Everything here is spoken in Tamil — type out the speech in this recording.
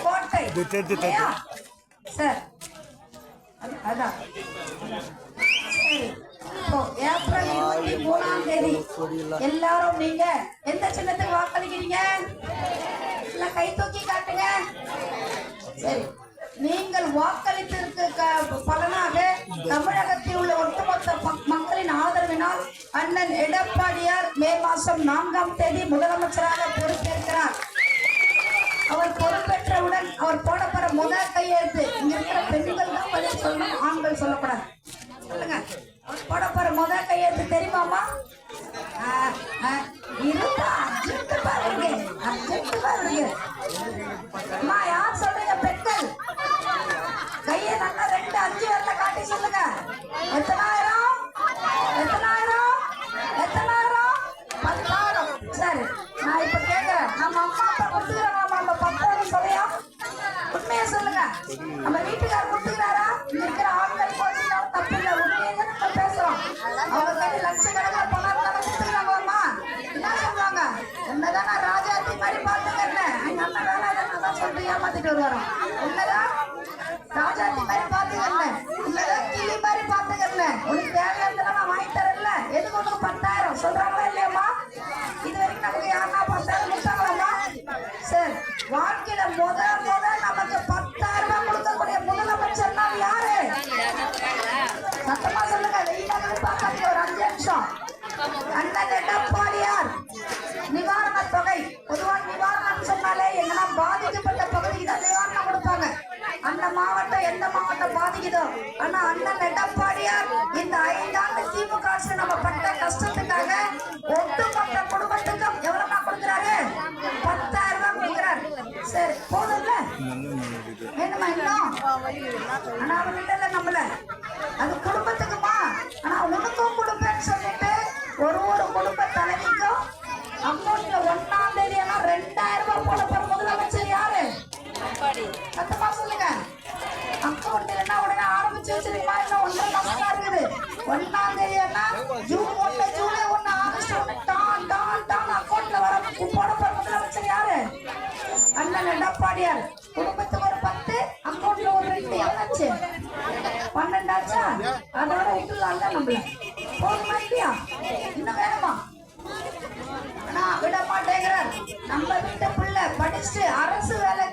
கோட்டை சார். அதான் சரி. இப்போ ஏப்ரல் 23ஆம் தேதி எல்லாரும் நீங்க எந்த சின்னத்துக்கு வாக்களிக்கிறீங்க? கை தூக்கி காட்டுங்க. சரி, நீங்கள் வாக்களித்திற்கு பலனாக தமிழகத்தில் உள்ள ஒட்டுமொத்த மக்களின் ஆதரவினால் அண்ணன் எடப்பாடியார் மே மாதம் 4ஆம் தேதி முதலமைச்சராக பொறுப்பேற்கிறார். அவர் பொறுப்பேற்றவுடன் அவர் போடப்பட முதல் கையெழுத்து, இங்க இருக்கிற பெண்கள் தான் பதில் சொல்லணும், ஆண்கள் சொல்லக்கூடாது. சொல்லுங்க, அவர் போடப்பட முதல் கையெழுத்து தெரியுமாமா? அம்மா யார் சொல்றீங்க? பெண்கள் கையை நல்லா 2 5 வரல காட்டி சொல்லுங்க. எத்தனாயிரம்? எத்தனாயிரம்? எத்தனாயிரம்? 10,000. சரி, நான் இப்ப கேக்குறேன், நம்ம அம்மா அப்பா கொடுத்துக்கிறாங்க, நம்ம 10,000 சொல்லியா? உண்மையா சொல்லுங்க. நம்ம வீட்டுக்காரர் கொடுத்துக்கிறாரா? இங்க இருக்கிற ஆண்கள் போச்சுனாலும் தப்பு இல்லை, உண்மையை நம்ம பேசுறோம். அவங்க கையில் லட்சக்கணக்கில் பணம் கொடுத்துக்கிறாங்களாம்மா? என்ன சொல்லுவாங்க? என்னதான் நான் ராஜாத்தி மாதிரி பாத்துக்கிறேன், எங்க அண்ணன் வேலை தான் சொல்லிட்டு ஏமாத்திட்டு வருவாரோம். என்னதான் ராஜாத்தி மாதிரி பாத்துக்கிறேன், என்னதான் கிளி மாதிரி பாத்துக்கிறேன், உனக்கு தேவையானதெல்லாம் நான் வாங்கி தரல, எதுக்கு உனக்கு 10,000 சொல்றாங்களா இல்லையாம்மா? இது வரைக்கும் நமக்கு யாருன்னா 10,000 கொடுத்தாங்களாம்மா? சரி, வாழ்க்கையில முத நமக்கு 10,000 ரூபாய் கொடுக்கக்கூடிய முதலமைச்சர்னா யாரு? சத்தமா சொல்லுங்க, வெயிலாக பார்க்காதீங்க, ஒரு 5 நிமிஷம். அண்ணன் எடப்பாடியார் நிவாரண தொகை. பொதுவாக நிவாரணம் சொன்னாலே எங்கன்னா பாதிக்கப்பட்ட பகுதிக்கு தான் நிவாரணம் கொடுப்பாங்க. அந்த மாவட்டம் எந்த மாவட்டம் பாதிக்குதோ, ஆனா அண்ணன் எடப்பாடியார் இந்த 5 ஆண்டு திமுக அரசு நம்ம பட்ட கஷ்டத்துக்காக ஒட்டுமொத்த குடும்பத்துக்கும் எவ்வளவு கொடுக்குறாரு? 10,000 ரூபாய் கொடுக்குறாரு. சரி, போதும்ல? வேணுமா இன்னும்? ஆனா அவன் இல்ல நம்மள, அது குடும்பத்துக்குமா? ஆனா உனக்கும் கொடுப்பேன்னு சொல்லிட்டு ஒரு குடும்ப தலைவிக்கும் அக்கௌண்ட்ல 1ஆம் தேதி 2,000 ரூபாய் போட போற முதலமைச்சர் யாரு? சத்தமா சொல்லுங்க. அக்கௌண்ட் இல்லைன்னா உடனே ஆரம்பிச்சு வச்சிருக்கா? இன்னும் 1.5 மாசம் தான் இருக்குது. 1ஆம் தேதி ஜூன் 1 ஜூலை 1 ஆகஸ்ட் 1 டான் டான் டான் அக்கௌண்ட்ல வர போட போற முதலமைச்சர் யாரு? அண்ணன் எடப்பாடியார். குடும்பத்துக்கு ஒரு 10, அக்கௌண்ட்ல ஒரு 2, எவ்வளவு? 12 ஆச்சா? அதோட விட்டுலாம் நம்மள. போதுமா இல்லையா? இன்னும் வேணுமா? ஆனா விட மாட்டேங்கிறார். நம்ம வீட்டு பிள்ளை படிச்சுட்டு அரசு வேலை